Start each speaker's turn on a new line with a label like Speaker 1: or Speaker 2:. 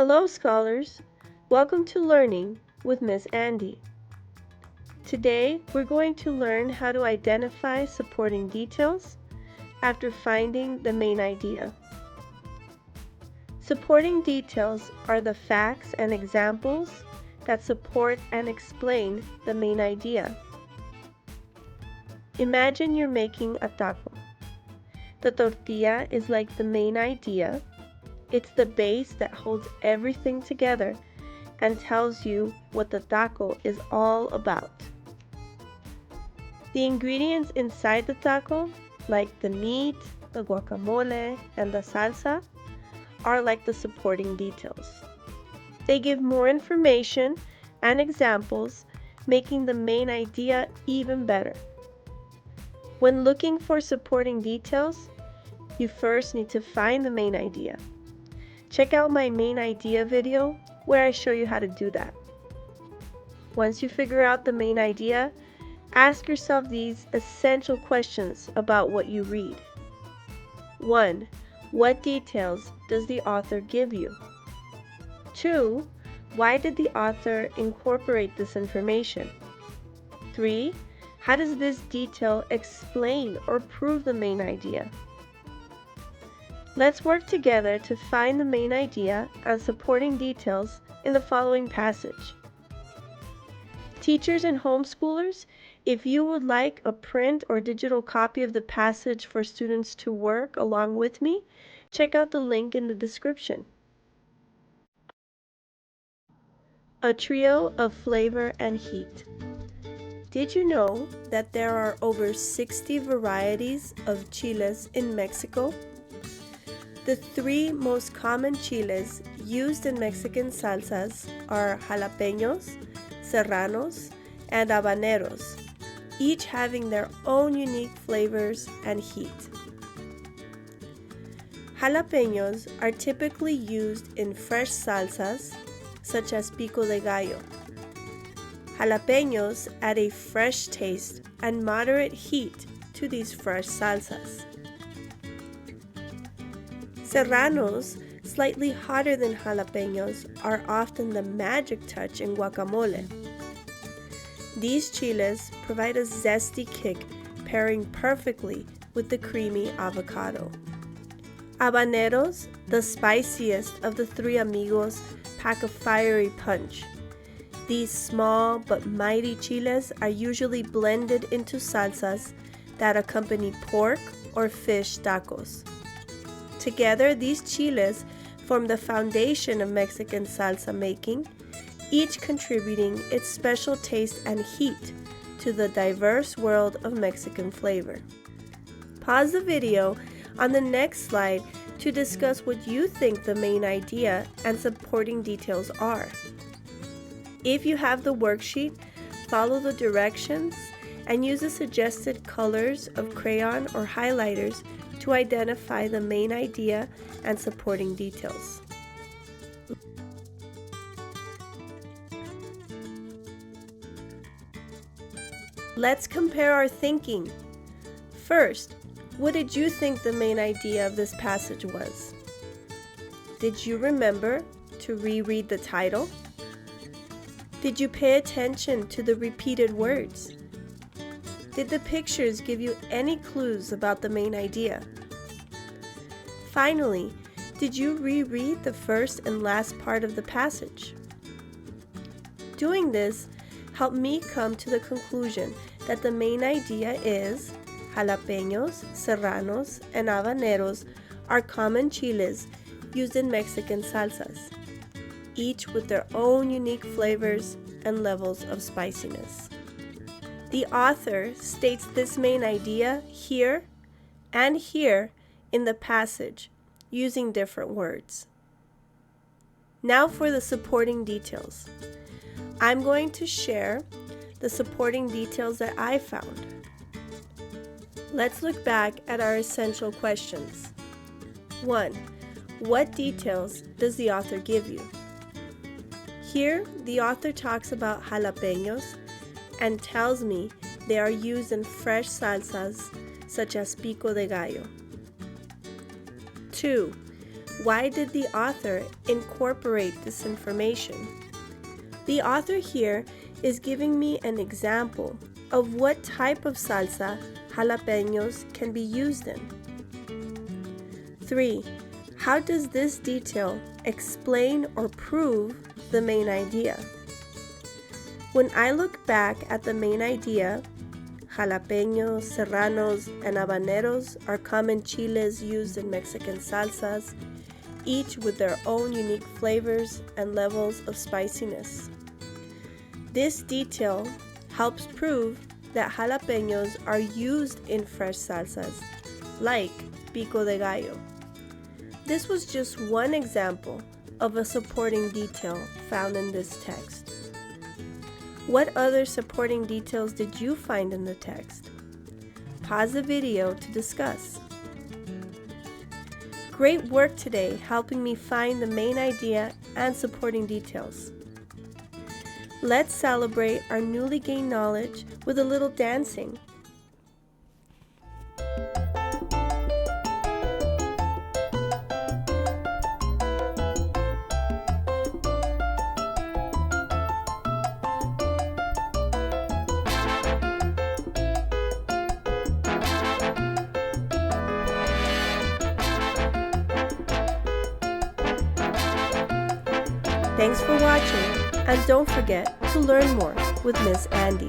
Speaker 1: Hello, scholars. Welcome to Learning with Miss Andy. Today, we're going to learn how to identify supporting details after finding the main idea. Supporting details are the facts and examples that support and explain the main idea. Imagine you're making a taco. The tortilla is like the main idea. It's the base that holds everything together and tells you what the taco is all about. The ingredients inside the taco, like the meat, the guacamole, and the salsa, are like the supporting details. They give more information and examples, making the main idea even better. When looking for supporting details, you first need to find the main idea. Check out my main idea video where I show you how to do that. Once you figure out the main idea, ask yourself these essential questions about what you read. 1. What details does the author give you? 2. Why did the author incorporate this information? 3. How does this detail explain or prove the main idea? Let's work together to find the main idea and supporting details in the following passage. Teachers and homeschoolers, if you would like a print or digital copy of the passage for students to work along with me, check out the link in the description. A trio of flavor and heat. Did you know that there are over 60 varieties of chiles in Mexico? The three most common chiles used in Mexican salsas are jalapeños, serranos, and habaneros, each having their own unique flavors and heat. Jalapeños are typically used in fresh salsas, such as pico de gallo. Jalapeños add a fresh taste and moderate heat to these fresh salsas. Serranos, slightly hotter than jalapeños, are often the magic touch in guacamole. These chiles provide a zesty kick, pairing perfectly with the creamy avocado. Habaneros, the spiciest of the three amigos, pack a fiery punch. These small but mighty chiles are usually blended into salsas that accompany pork or fish tacos. Together, these chiles form the foundation of Mexican salsa making, each contributing its special taste and heat to the diverse world of Mexican flavor. Pause the video on the next slide to discuss what you think the main idea and supporting details are. If you have the worksheet, follow the directions and use the suggested colors of crayon or highlighters to identify the main idea and supporting details. Let's compare our thinking. First, what did you think the main idea of this passage was? Did you remember to reread the title? Did you pay attention to the repeated words? Did the pictures give you any clues about the main idea? Finally, did you reread the first and last part of the passage? Doing this helped me come to the conclusion that the main idea is jalapeños, serranos, and habaneros are common chiles used in Mexican salsas, each with their own unique flavors and levels of spiciness. The author states this main idea here and here in the passage using different words. Now for the supporting details. I'm going to share the supporting details that I found. Let's look back at our essential questions. 1. What details does the author give you? Here, the author talks about jalapeños and tells me they are used in fresh salsas such as pico de gallo. 2. Why did the author incorporate this information? The author here is giving me an example of what type of salsa jalapeños can be used in. 3. How does this detail explain or prove the main idea? When I look back at the main idea, jalapeños, serranos, and habaneros are common chiles used in Mexican salsas, each with their own unique flavors and levels of spiciness. This detail helps prove that jalapeños are used in fresh salsas, like pico de gallo. This was just one example of a supporting detail found in this text. What other supporting details did you find in the text? Pause the video to discuss. Great work today helping me find the main idea and supporting details. Let's celebrate our newly gained knowledge with a little dancing. Thanks for watching, and don't forget to learn more with Miss Andy.